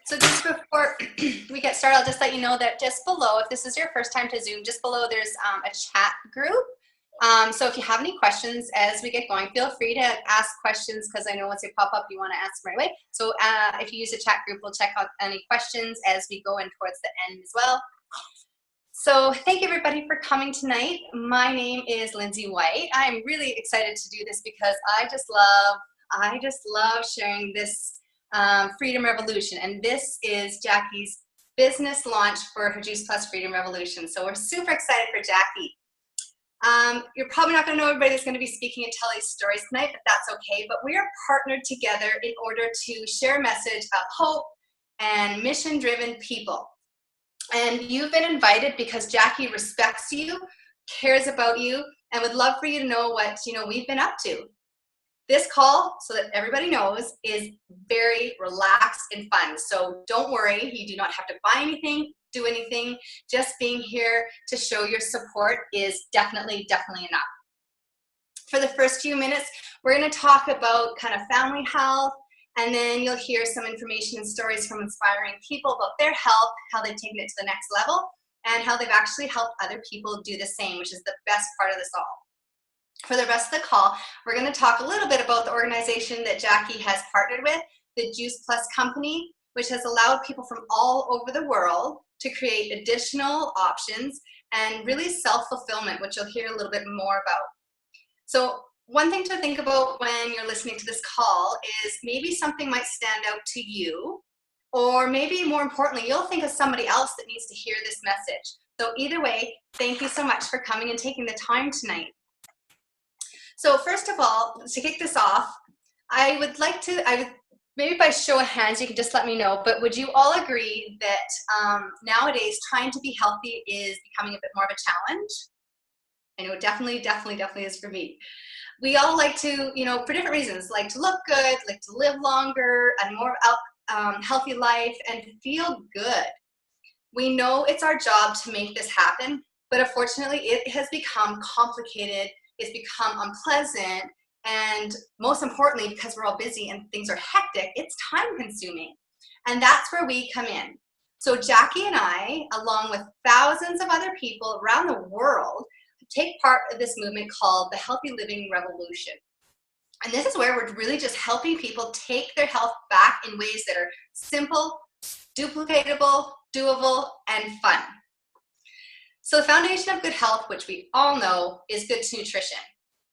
So just before we get started, I'll just let you know that just below, if this is your first time to Zoom, just below there's a chat group. So if you have any questions as we get going, feel free to ask questions because I know once they pop up, you want to ask them right away. So if you use the chat group, we'll check out any questions as we go in towards the end as well. So thank you everybody for coming tonight. My name is Lindsay White. I'm really excited to do this because I just love sharing this Freedom Revolution, and this is Jackie's business launch for her Juice Plus Freedom Revolution. So we're super excited for Jackie. You're probably not going to know everybody that's going to be speaking and tell these stories tonight, but that's okay. But we are partnered together in order to share a message of hope and mission-driven people. And you've been invited because Jackie respects you, cares about you, and would love for you to know what we've been up to. This call, so that everybody knows, is very relaxed and fun. So don't worry, you do not have to buy anything, do anything. Just being here to show your support is definitely enough. For the first few minutes, we're going to talk about kind of family health, and then you'll hear some information and stories from inspiring people about their health, how they've taken it to the next level, and how they've actually helped other people do the same, which is the best part of this all. For the rest of the call, we're going to talk a little bit about the organization that Jackie has partnered with, the Juice Plus Company, which has allowed people from all over the world to create additional options and really self-fulfillment, which you'll hear a little bit more about. So one thing to think about when you're listening to this call is maybe something might stand out to you, or maybe more importantly, you'll think of somebody else that needs to hear this message. So either way, thank you so much for coming and taking the time tonight. So first of all, to kick this off, I would maybe by show of hands, you can just let me know, but would you all agree that nowadays trying to be healthy is becoming a bit more of a challenge? I know definitely is for me. We all like to, for different reasons, like to look good, like to live longer, and more healthy life, and feel good. We know it's our job to make this happen, but unfortunately it has become complicated. It's become unpleasant, and most importantly, because we're all busy and things are hectic, it's time consuming. And that's where we come in. So Jackie and I, along with thousands of other people around the world, take part of this movement called the Healthy Living Revolution. And this is where we're really just helping people take their health back in ways that are simple, duplicatable, doable, and fun. So the foundation of good health, which we all know, is good nutrition.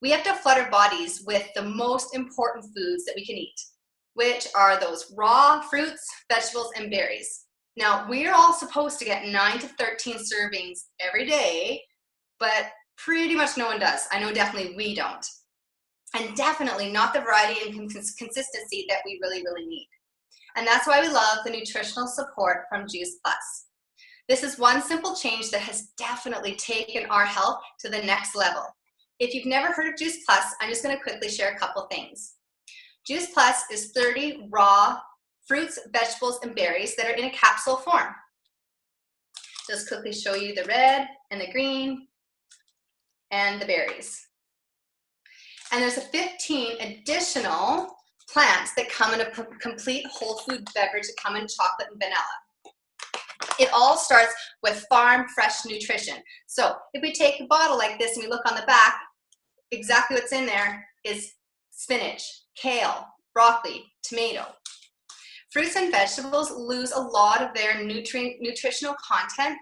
We have to flood our bodies with the most important foods that we can eat, which are those raw fruits, vegetables, and berries. Now, we're all supposed to get 9 to 13 servings every day, but pretty much no one does. I know definitely we don't. And definitely not the variety and consistency that we really need. And that's why we love the nutritional support from Juice Plus. This is one simple change that has definitely taken our health to the next level. If you've never heard of Juice Plus, I'm just going to quickly share a couple things. Juice Plus is 30 raw fruits, vegetables, and berries that are in a capsule form. Just quickly show you the red and the green and the berries. And there's 15 additional plants that come in a complete whole food beverage that come in chocolate and vanilla. It all starts with farm fresh nutrition. So if we take a bottle like this and we look on the back, exactly what's in there is spinach, kale, broccoli, tomato. Fruits and vegetables lose a lot of their nutritional content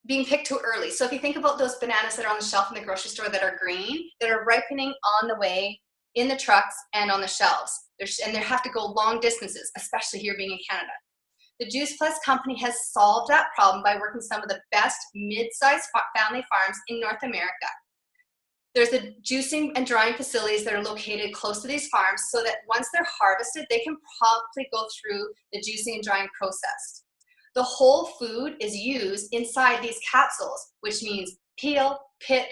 being picked too early. So if you think about those bananas that are on the shelf in the grocery store that are green, that are ripening on the way in the trucks and on the shelves, and they have to go long distances, especially here being in Canada. The Juice Plus Company has solved that problem by working with some of the best mid-sized family farms in North America. There's the juicing and drying facilities that are located close to these farms so that once they're harvested, they can promptly go through the juicing and drying process. The whole food is used inside these capsules, which means peel, pit,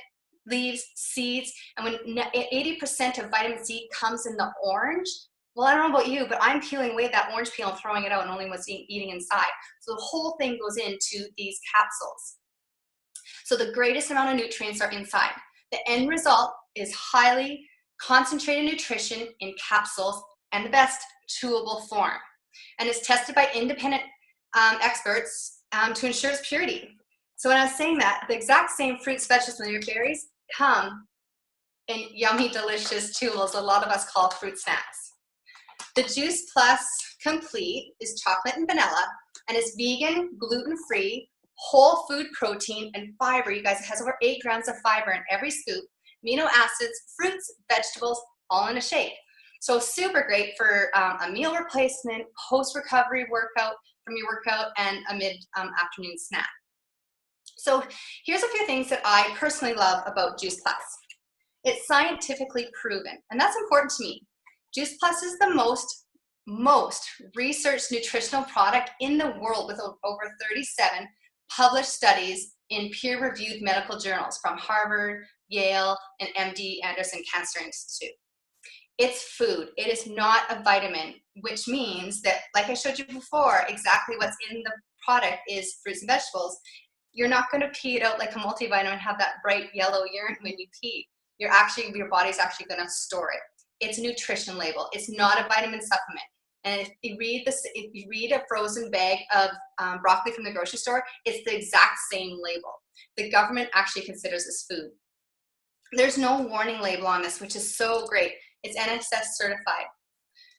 leaves, seeds, and when 80% of vitamin C comes in the orange, well, I don't know about you, but I'm peeling away that orange peel and throwing it out and only what's eating inside. So the whole thing goes into these capsules. So the greatest amount of nutrients are inside. The end result is highly concentrated nutrition in capsules and the best chewable form. and is tested by independent experts to ensure its purity. So when I was saying that, the exact same fruits, vegetables, and your berries come in yummy, delicious tools a lot of us call fruit snacks. The Juice Plus Complete is chocolate and vanilla, and it's vegan, gluten-free, whole food protein, and fiber. You guys, it has over 8 grams of fiber in every scoop, amino acids, fruits, vegetables, all in a shake. So super great for a meal replacement, post-recovery workout from your workout, and a mid-afternoon snack. So here's a few things that I personally love about Juice Plus. It's scientifically proven, and that's important to me. Juice Plus is the most researched nutritional product in the world, with over 37 published studies in peer-reviewed medical journals from Harvard, Yale, and MD Anderson Cancer Institute. It's food. It is not a vitamin, which means that, like I showed you before, exactly what's in the product is fruits and vegetables. You're not going to pee it out like a multivitamin and have that bright yellow urine when you pee. Your body's actually going to store it. It's a nutrition label. It's not a vitamin supplement. And if you read a frozen bag of broccoli from the grocery store, it's the exact same label. The government actually considers this food. There's no warning label on this, which is so great. It's NSF certified,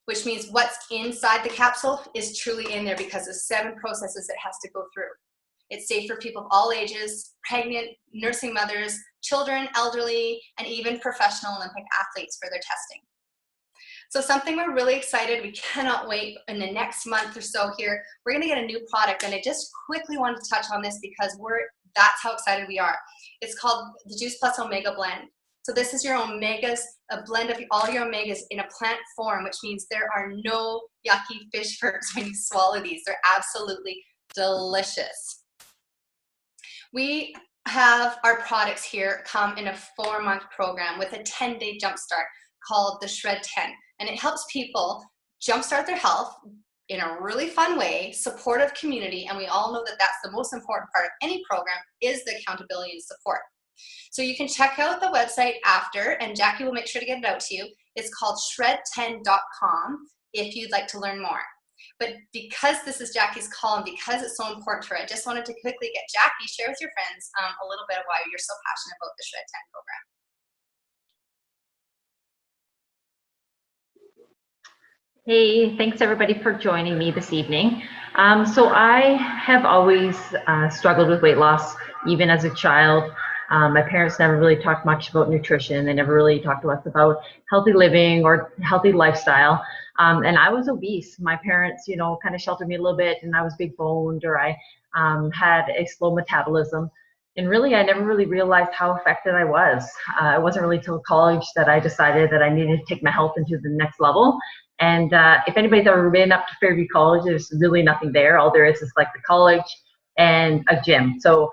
which means what's inside the capsule is truly in there because of 7 processes it has to go through. It's safe for people of all ages, pregnant, nursing mothers, children, elderly, and even professional Olympic athletes for their testing. So something we're really excited, we cannot wait in the next month or so here, we're gonna get a new product, and I just quickly wanted to touch on this because that's how excited we are. It's called the Juice Plus Omega Blend. So this is your omegas, a blend of all your omegas in a plant form, which means there are no yucky fish furs when you swallow these. They're absolutely delicious. We have our products here come in a 4-month program with a 10-day jumpstart called the Shred 10. And it helps people jumpstart their health in a really fun way, supportive community, and we all know that that's the most important part of any program is the accountability and support. So you can check out the website after, and Jackie will make sure to get it out to you. It's called shred10.com if you'd like to learn more. But because this is Jackie's call and because it's so important to her, I just wanted to quickly get Jackie, share with your friends a little bit of why you're so passionate about the Shred 10 program. Hey, thanks everybody for joining me this evening. So I have always struggled with weight loss, even as a child. My parents never really talked much about nutrition. They never really talked to us about healthy living or healthy lifestyle. And I was obese. My parents, kind of sheltered me a little bit, and I was big boned, or I had a slow metabolism. And really, I never really realized how affected I was. It wasn't really till college that I decided that I needed to take my health into the next level. And if anybody's ever been up to Fairview College, there's really nothing there. All there is like the college and a gym. So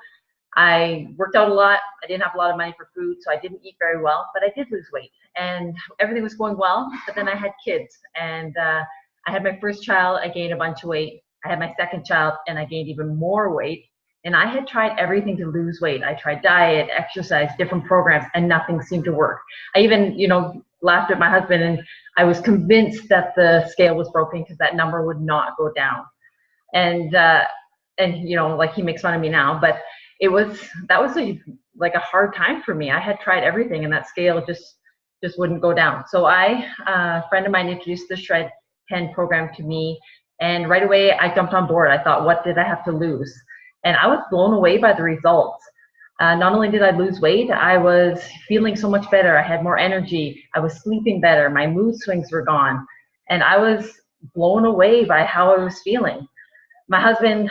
I worked out a lot. I didn't have a lot of money for food, so I didn't eat very well, but I did lose weight. And everything was going well, but then I had kids. And I had my first child, I gained a bunch of weight. I had my second child, and I gained even more weight. And I had tried everything to lose weight. I tried diet, exercise, different programs, and nothing seemed to work. I even, laughed at my husband, and I was convinced that the scale was broken because that number would not go down. And like he makes fun of me now, but that was like a hard time for me. I had tried everything, and that scale just wouldn't go down. So a friend of mine introduced the Shred 10 program to me, and right away I jumped on board. I thought, what did I have to lose? And I was blown away by the results. Not only did I lose weight, I was feeling so much better. I had more energy. I was sleeping better. My mood swings were gone. And I was blown away by how I was feeling. My husband,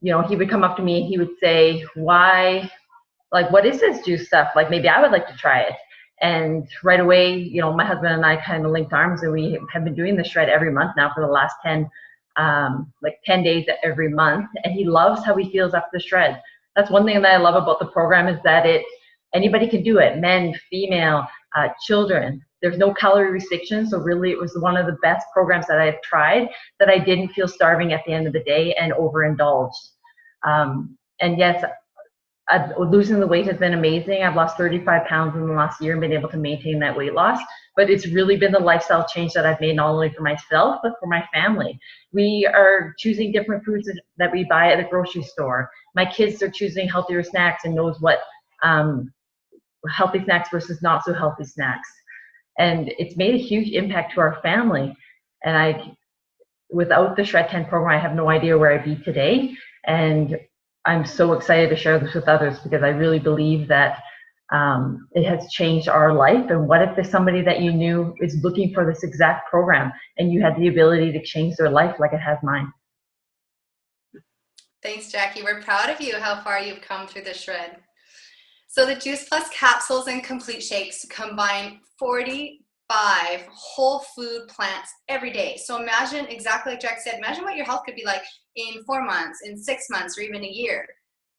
he would come up to me and he would say, what is this juice stuff? Like, maybe I would like to try it. And right away, my husband and I kind of linked arms, and we have been doing the Shred every month now for the last 10 days every month. And he loves how he feels after the Shred. That's one thing that I love about the program, is that anybody can do it, men, female, children. There's no calorie restriction, so really it was one of the best programs that I've tried, that I didn't feel starving at the end of the day and overindulged. And yes, losing the weight has been amazing. I've lost 35 pounds in the last year and been able to maintain that weight loss. But it's really been the lifestyle change that I've made, not only for myself, but for my family. We are choosing different foods that we buy at the grocery store. My kids are choosing healthier snacks and knows what healthy snacks versus not so healthy snacks. And it's made a huge impact to our family. And without the Shred 10 program, I have no idea where I'd be today. And I'm so excited to share this with others because I really believe that it has changed our life. And what if there's somebody that you knew is looking for this exact program and you had the ability to change their life like it has mine? Thanks, Jackie. We're proud of you, how far you've come through the Shred. So the Juice Plus capsules and complete shakes combine 45 whole food plants every day. So imagine, exactly like Jack said, imagine what your health could be like in 4 months, in 6 months, or even a year.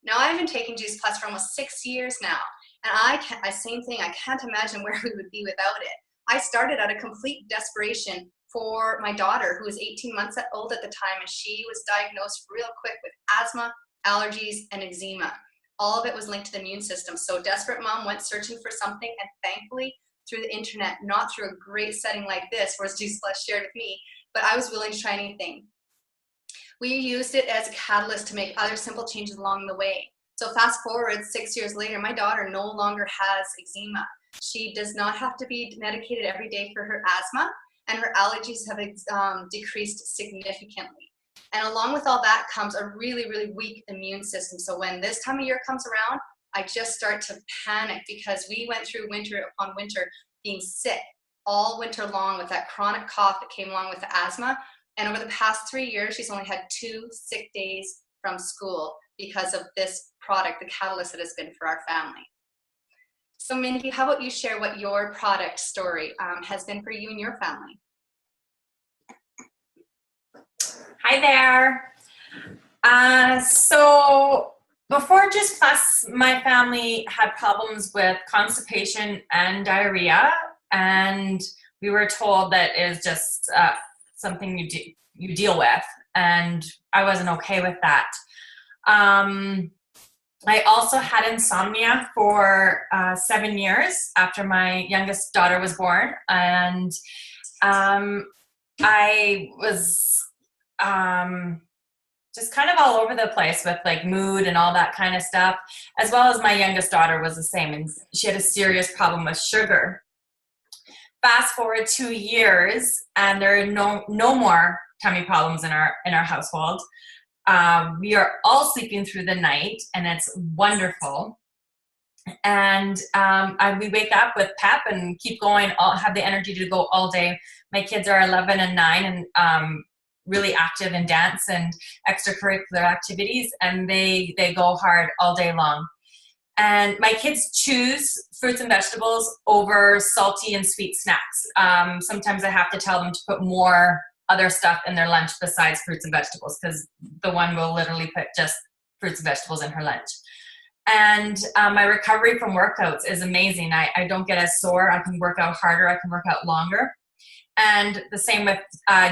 Now I've been taking Juice Plus for almost 6 years now. And same thing, I can't imagine where we would be without it. I started out of complete desperation for my daughter, who was 18 months old at the time, and she was diagnosed real quick with asthma, allergies, and eczema. All of it was linked to the immune system. So desperate mom went searching for something, and thankfully through the internet, not through a great setting like this where Juice Plus shared with me, but I was willing to try anything. We used it as a catalyst to make other simple changes along the way. So fast forward 6 years later, my daughter no longer has eczema. She does not have to be medicated every day for her asthma, and her allergies have decreased significantly. And along with all that comes a really, really weak immune system. So when this time of year comes around, I just start to panic because we went through winter upon winter being sick all winter long with that chronic cough that came along with the asthma. And over the past 3 years, she's only had 2 sick days from school because of this product, the catalyst that has been for our family. So Mindy, how about you share what your product story has been for you and your family? Hi there. So before Juice Plus, my family had problems with constipation and diarrhea, and we were told that is just something you deal with, and I wasn't okay with that. I also had insomnia for 7 years after my youngest daughter was born, and I was just kind of all over the place with like mood and all that kind of stuff, as well as my youngest daughter was the same, and she had a serious problem with sugar. Fast forward 2 years, and there are no more tummy problems in our household. We are all sleeping through the night, and it's wonderful. And we wake up with pep and keep going, have the energy to go all day. My kids are 11 and 9 and really active in dance and extracurricular activities, and they go hard all day long. And my kids choose fruits and vegetables over salty and sweet snacks. Sometimes I have to tell them to put more other stuff in their lunch besides fruits and vegetables, because the one will literally put just fruits and vegetables in her lunch. And my recovery from workouts is amazing. I don't get as sore. I can work out harder. I can work out longer. And the same with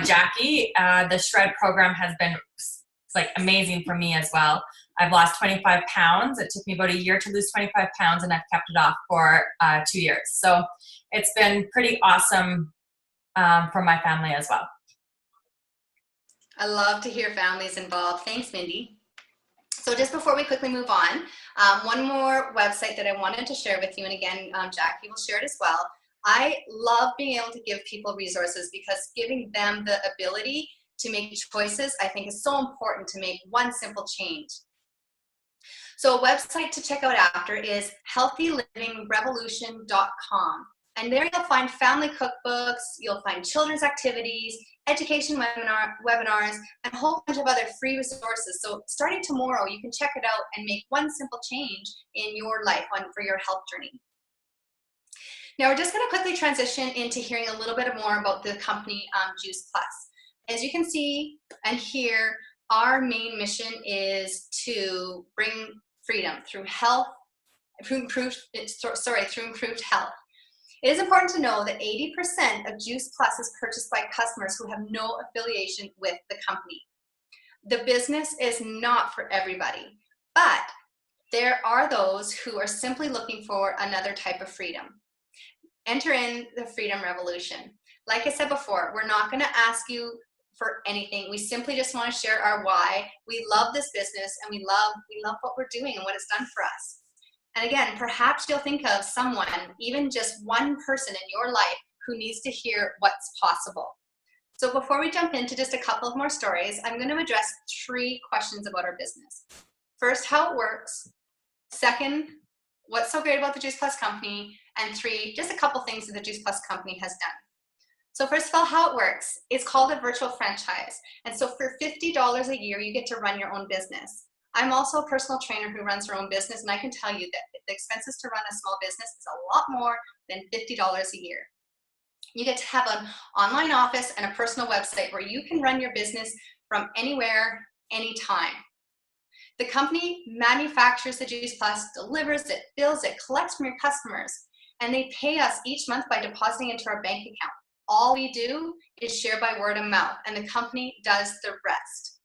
Jackie. The Shred program has been like amazing for me as well. I've lost 25 pounds. It took me about a year to lose 25 pounds, and I've kept it off for 2 years. So it's been pretty awesome for my family as well. I love to hear families involved. Thanks, Mindy. So just before we quickly move on, one more website that I wanted to share with you, and again, Jackie will share it as well. I love being able to give people resources because giving them the ability to make choices, I think, is so important to make one simple change. So a website to check out after is healthylivingrevolution.com. And there you'll find family cookbooks, you'll find children's activities, education webinars, and a whole bunch of other free resources. So starting tomorrow, you can check it out and make one simple change in your life for your health journey. Now we're just going to quickly transition into hearing a little bit more about the company Juice Plus. As you can see and hear, our main mission is to bring freedom through improved health. It is important to know that 80% of Juice Plus is purchased by customers who have no affiliation with the company. The business is not for everybody, but There are those who are simply looking for another type of freedom. Enter in the freedom revolution. Like I said before, we're not going to ask you for anything. We simply just want to share our why. We love this business, and we love what we're doing and what it's done for us. And again, perhaps you'll think of someone, even just one person in your life, who needs to hear what's possible. So before we jump into just a couple of more stories, I'm going to address 3 questions about our business. First, how it works. Second, what's so great about the Juice Plus company? And 3, just a couple things that the Juice Plus company has done. So first of all, how it works. It's called a virtual franchise. And so for $50 a year, you get to run your own business. I'm also a personal trainer who runs her own business, and I can tell you that the expenses to run a small business is a lot more than $50 a year. You get to have an online office and a personal website where you can run your business from anywhere, anytime. The company manufactures the Juice Plus, delivers it, bills it, collects from your customers, and they pay us each month by depositing into our bank account. All we do is share by word of mouth, and the company does the rest.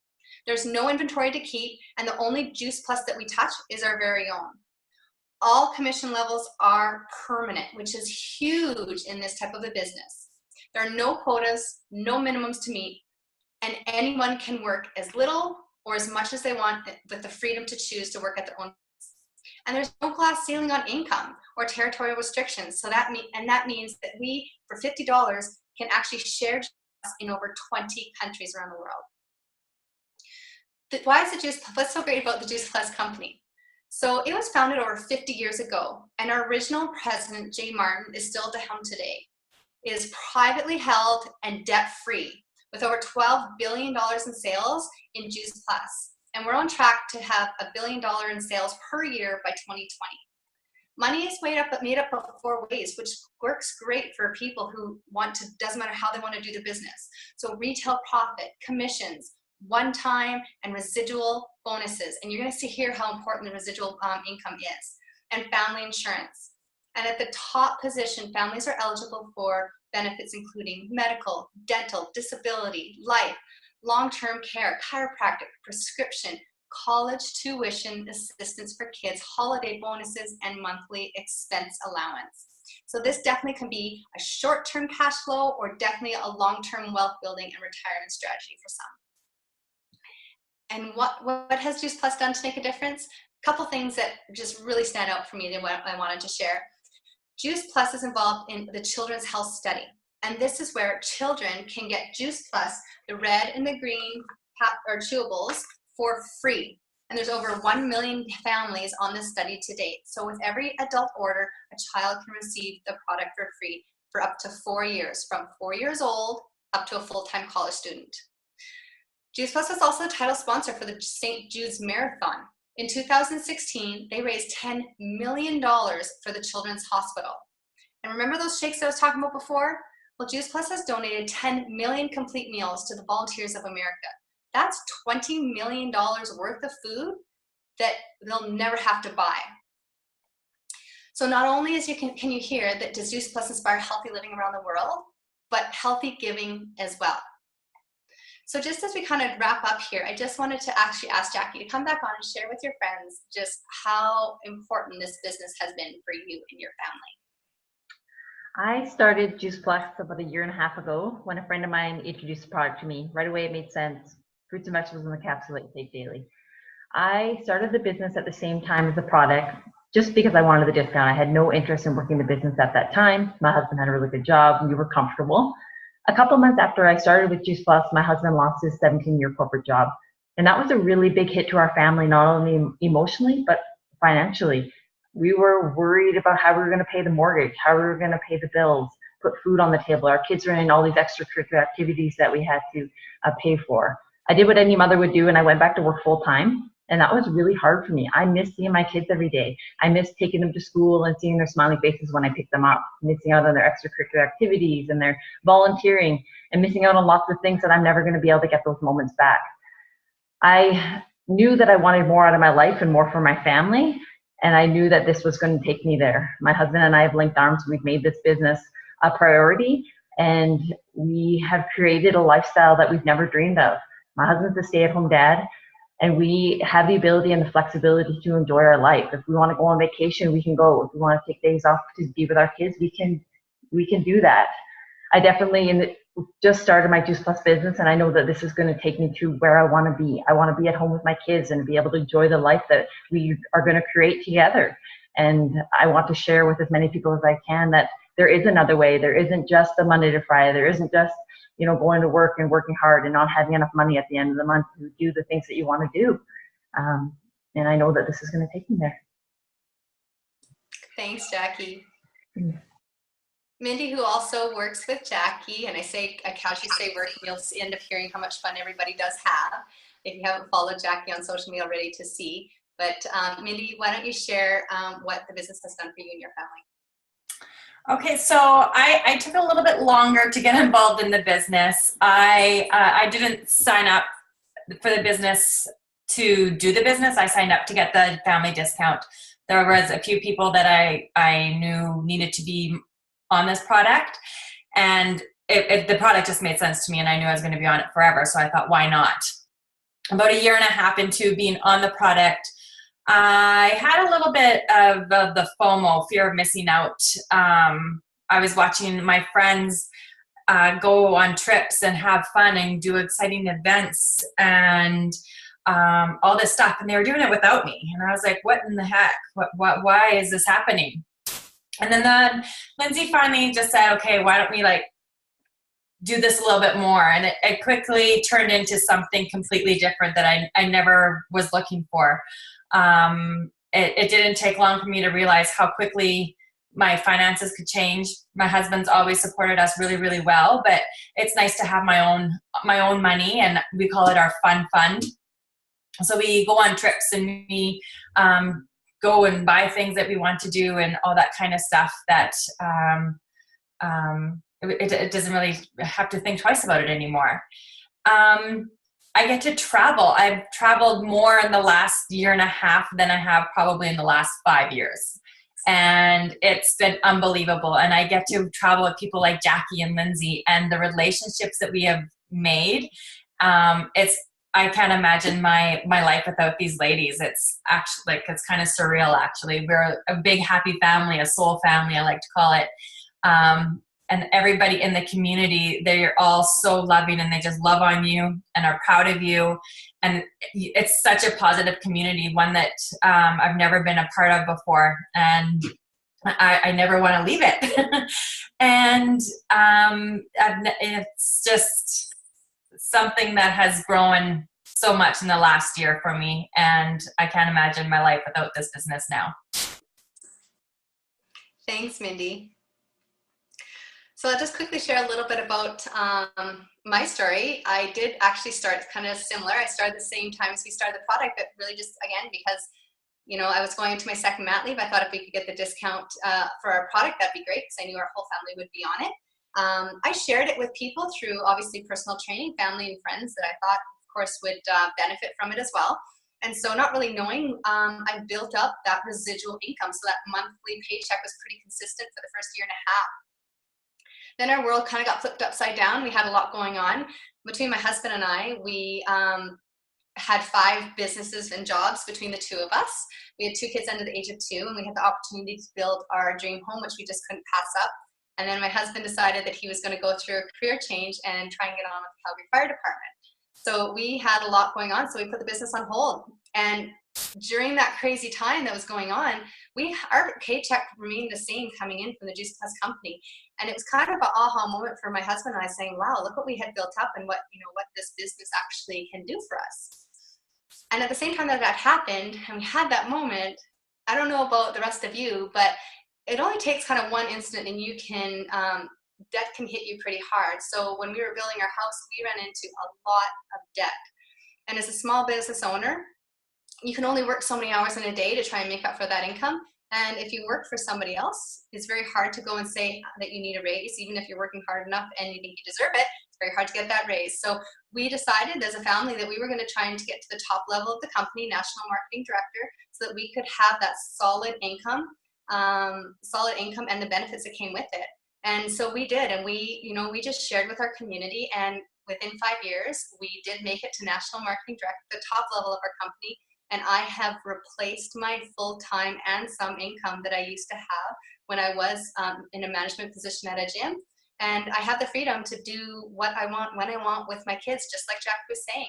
There's no inventory to keep, and the only Juice Plus that we touch is our very own. All commission levels are permanent, which is huge in this type of a business. There are no quotas, no minimums to meet, and anyone can work as little or as much as they want with the freedom to choose to work at their own pace. And there's no glass ceiling on income or territorial restrictions. So that means that we, for $50, can actually share in over 20 countries around the world. Why is the Juice Plus? What's so great about the Juice Plus company? So it was founded over 50 years ago, and our original president, Jay Martin, is still at the helm today. It is privately held and debt-free, with over $12 billion in sales in Juice Plus. And we're on track to have $1 billion in sales per year by 2020. Money is made up of 4 ways, which works great for people who doesn't matter how they want to do the business. So retail profit, commissions, one-time and residual bonuses. And you're going to see here how important the residual income is. And family insurance. And at the top position, families are eligible for benefits including medical, dental, disability, life, long-term care, chiropractic, prescription, college tuition assistance for kids, holiday bonuses, and monthly expense allowance. So this definitely can be a short-term cash flow or definitely a long-term wealth building and retirement strategy for some. And what has Juice Plus done to make a difference? A couple things that just really stand out for me that I wanted to share. Juice Plus is involved in the Children's Health Study. And this is where children can get Juice Plus, the red and the green chewables, for free. And there's over 1 million families on this study to date. So with every adult order, a child can receive the product for free for up to 4 years, from 4 years old up to a full-time college student. Juice Plus is also a title sponsor for the St. Jude's Marathon. In 2016, they raised $10 million for the Children's Hospital. And remember those shakes I was talking about before? Well, Juice Plus has donated 10 million complete meals to the Volunteers of America. That's $20 million worth of food that they'll never have to buy. So not only can you hear that does Juice Plus inspire healthy living around the world, but healthy giving as well. So just as we kind of wrap up here, I just wanted to actually ask Jackie to come back on and share with your friends just how important this business has been for you and your family. I started Juice Plus about 1.5 years ago when a friend of mine introduced the product to me. Right away, it made sense. Fruits and vegetables in the capsule that you take daily. I started the business at the same time as the product just because I wanted the discount. I had no interest in working the business at that time. My husband had a really good job and we were comfortable. A couple months after I started with Juice Plus, my husband lost his 17-year corporate job. And that was a really big hit to our family, not only emotionally, but financially. We were worried about how we were going to pay the mortgage, how we were going to pay the bills, put food on the table. Our kids were in all these extracurricular activities that we had to pay for. I did what any mother would do, and I went back to work full time. And that was really hard for me. I miss seeing my kids every day. I miss taking them to school and seeing their smiling faces when I pick them up, missing out on their extracurricular activities and their volunteering, and missing out on lots of things that I'm never going to be able to get those moments back. I knew that I wanted more out of my life and more for my family, and I knew that this was going to take me there. My husband and I have linked arms. We've made this business a priority, and we have created a lifestyle that we've never dreamed of. My husband's a stay-at-home dad, And we have the ability and the flexibility to enjoy our life. If we want to go on vacation, we can go. If we want to take days off to be with our kids, we can do that. I definitely just started my Juice Plus business, and I know that this is going to take me to where I want to be. I want to be at home with my kids and be able to enjoy the life that we are going to create together. And I want to share with as many people as I can that there is another way. There isn't just the Monday to Friday. There isn't just, going to work and working hard and not having enough money at the end of the month to do the things that you want to do. And I know that this is going to take me there. Thanks, Jackie. Mindy, who also works with Jackie, and I casually say work, and you'll end up hearing how much fun everybody does have if you haven't followed Jackie on social media already to see. But Mindy, why don't you share what the business has done for you and your family? Okay, so I took a little bit longer to get involved in the business. I didn't sign up for the business to do the business. I signed up to get the family discount. There was a few people that I knew needed to be on this product, and the product just made sense to me, and I knew I was going to be on it forever, so I thought, why not? About a year and a half into being on the product, I had a little bit of the FOMO, fear of missing out. I was watching my friends go on trips and have fun and do exciting events and all this stuff, and they were doing it without me. And I was like, what in the heck? Why is this happening? And then Lindsay finally just said, okay, why don't we do this a little bit more? And it quickly turned into something completely different that I never was looking for. It didn't take long for me to realize how quickly my finances could change. My husband's always supported us really, really well, but it's nice to have my own money, and we call it our fun fund. So we go on trips and we go and buy things that we want to do and all that kind of stuff that it doesn't really have to think twice about it anymore. I get to travel. I've traveled more in the last year and a half than I have probably in the last 5 years. And it's been unbelievable. And I get to travel with people like Jackie and Lindsay, and the relationships that we have made. I can't imagine my life without these ladies. It's actually it's kind of surreal, actually. We're a big happy family, a soul family, I like to call it. And everybody in the community, they're all so loving, and they just love on you and are proud of you. And it's such a positive community, one that I've never been a part of before. And I never want to leave it. And it's just something that has grown so much in the last year for me. And I can't imagine my life without this business now. Thanks, Mindy. So I'll just quickly share a little bit about my story. I did actually start kind of similar. I started the same time as we started the product, but really just, again, because, I was going into my second mat leave. I thought if we could get the discount for our product, that'd be great, because I knew our whole family would be on it. I shared it with people through, obviously, personal training, family and friends that I thought, of course, would benefit from it as well. And so not really knowing, I built up that residual income. So that monthly paycheck was pretty consistent for the first year and a half. Then our world kind of got flipped upside down. We had a lot going on. Between my husband and I, we had 5 businesses and jobs between the two of us. We had 2 kids under the age of 2, and we had the opportunity to build our dream home, which we just couldn't pass up. And then my husband decided that he was going to go through a career change and try and get on with the Calgary Fire Department. So we had a lot going on, so we put the business on hold. And during that crazy time that was going on, our paycheck remained the same coming in from the Juice Plus company. And it was kind of an aha moment for my husband and I, saying, wow, look what we had built up and what this business actually can do for us. And at the same time that happened, and we had that moment, I don't know about the rest of you, but it only takes kind of one incident and you can, debt can hit you pretty hard. So when we were building our house, we ran into a lot of debt. And as a small business owner, you can only work so many hours in a day to try and make up for that income. And if you work for somebody else, it's very hard to go and say that you need a raise, even if you're working hard enough and you think you deserve it. It's very hard to get that raise. So we decided as a family that we were going to try and to get to the top level of the company, national marketing director, so that we could have that solid income and the benefits that came with it. And so we did, and we just shared with our community, and within 5 years, we did make it to national marketing director, the top level of our company, and I have replaced my full-time and some income that I used to have when I was in a management position at a gym. And I have the freedom to do what I want, when I want with my kids, just like Jack was saying.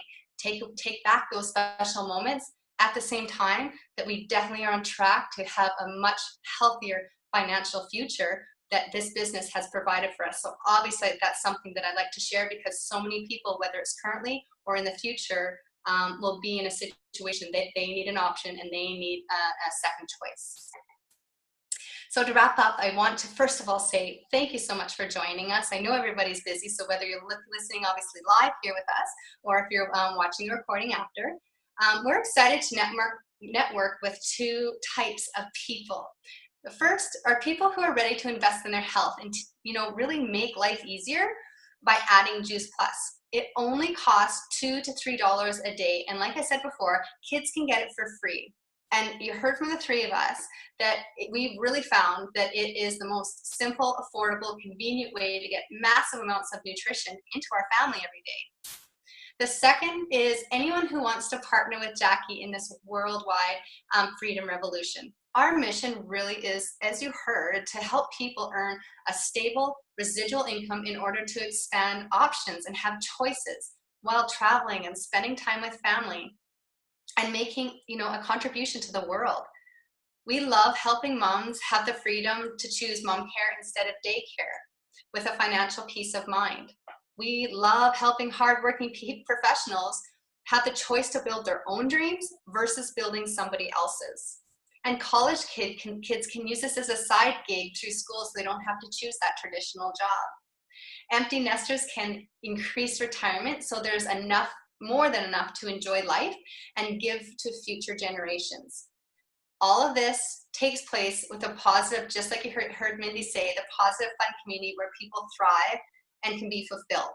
Take back those special moments at the same time that we definitely are on track to have a much healthier financial future that this business has provided for us. So obviously that's something that I like to share, because so many people, whether it's currently or in the future, will be in a situation that they need an option and they need a second choice. So to wrap up, I want to first of all say thank you so much for joining us. I know everybody's busy, so whether you're listening obviously live here with us, or if you're watching the recording after, we're excited to network with two types of people. The first are people who are ready to invest in their health and really make life easier by adding Juice Plus. It only costs $2 to $3 a day, and like I said before, kids can get it for free. And you heard from the three of us that we've really found that it is the most simple, affordable, convenient way to get massive amounts of nutrition into our family every day. The second is anyone who wants to partner with Jackie in this worldwide freedom revolution. Our mission really is, as you heard, to help people earn a stable residual income in order to expand options and have choices while traveling and spending time with family and making a contribution to the world. We love helping moms have the freedom to choose mom care instead of daycare with a financial peace of mind. We love helping hardworking professionals have the choice to build their own dreams versus building somebody else's. And college kids can use this as a side gig through school so they don't have to choose that traditional job. Empty nesters can increase retirement so there's more than enough to enjoy life and give to future generations. All of this takes place with a positive, just like you heard Mindy say, the positive, fun community where people thrive and can be fulfilled.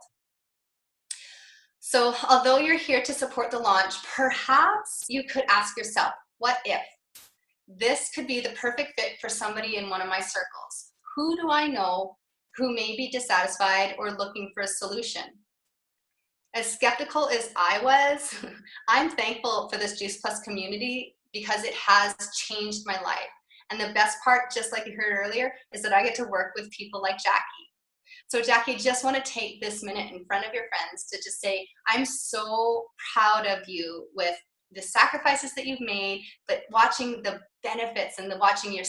So although you're here to support the launch, perhaps you could ask yourself, what if? This could be the perfect fit for somebody in one of my circles. Who do I know who may be dissatisfied or looking for a solution? As skeptical as I was, I'm thankful for this Juice Plus community because it has changed my life. And the best part, just like you heard earlier, is that I get to work with people like Jackie. So Jackie, just want to take this minute in front of your friends to just say, I'm so proud of you with the sacrifices that you've made, but watching the benefits and watching you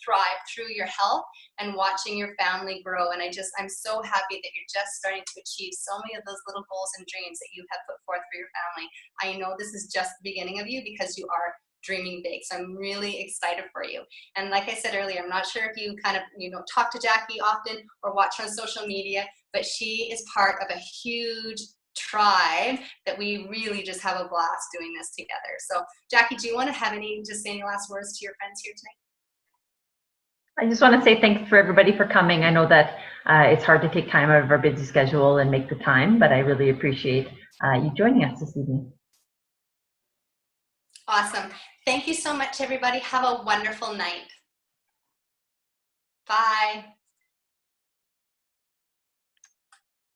thrive through your health and watching your family grow. And I'm so happy that you're just starting to achieve so many of those little goals and dreams that you have put forth for your family. I know this is just the beginning of you because you are dreaming big. So I'm really excited for you. And like I said earlier, I'm not sure if you talk to Jackie often or watch her on social media, but she is part of a huge tribe that we really just have a blast doing this together. So Jackie, do you want to say any last words to your friends here tonight? I just want to say thanks for everybody for coming. I know that it's hard to take time out of our busy schedule and make the time, but I really appreciate you joining us this evening. Awesome. Thank you so much, everybody. Have a wonderful night. Bye.